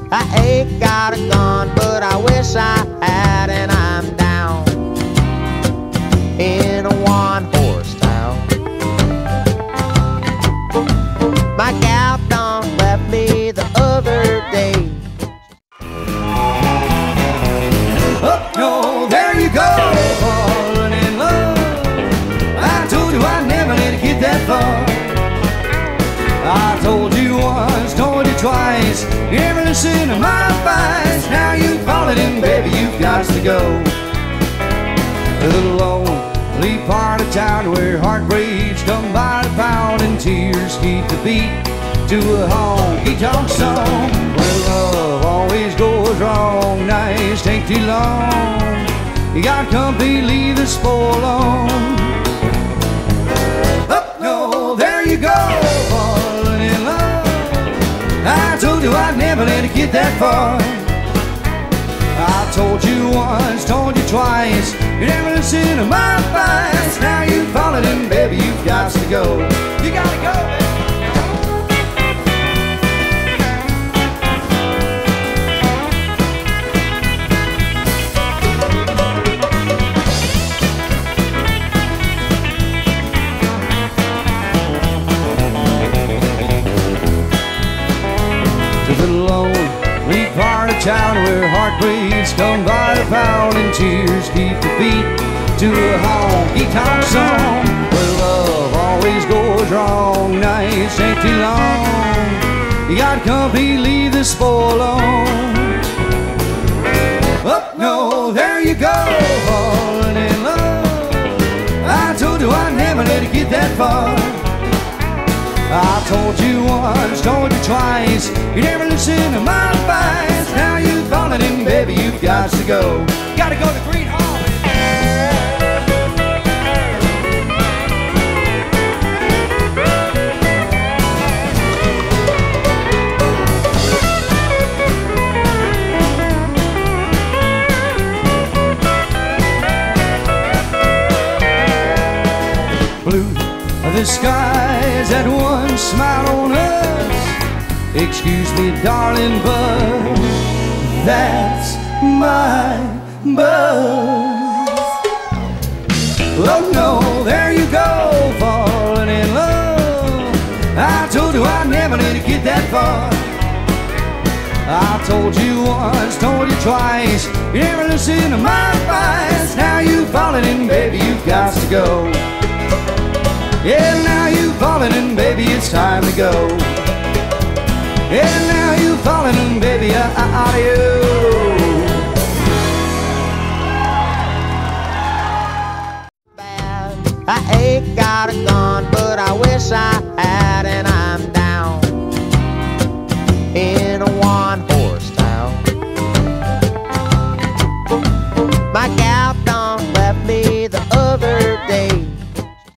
I ain't got a gun, but I wish I had, and I'm down in a one-horse town. My gal done left me the other day. Oh no, there you go, falling in love. I told you I'd never let it get that far. I told you once, told you twice, you never listen to my advice. Now you've fallen in, baby, you've got to go to the lonely part of town where heartbreaks come by the pound and tears keep the beat to a honky-tonk song, where love always goes wrong, nights take too long, you got company, leave the spoil alone. Oh no, there you go, falling in love. I told you I'd never let it get that far. I told you once, told you twice, you never listen to my advice. Now you've fallen in, baby, you've got to go. You gotta go, baby. To the lonely part of town where heartbreaks come by the pound and tears keep the beat to a honky-tonk song, where love always goes wrong, nights take too long, you got company, leave the spoil alone. Oh no, there you go, falling in love. I told you I'd never let it get that far. I told you once, told you twice, you never listen to my advice. Now you've fallen in, baby, you've got to go. Gotta go to Green Hall. Blue the skies that once smiled on us. Excuse me, darling, but that's my buzz. Oh no, there you go, falling in love. I told you I'd never let it get that far. I told you once, told you twice, you never listen to my advice. Now you've fallen in, baby, you've got to go. Yeah, now you've fallen in, baby, it's time to go. Yeah, now you've fallen in, baby, adieu. I ain't got a gun, but I wish I had.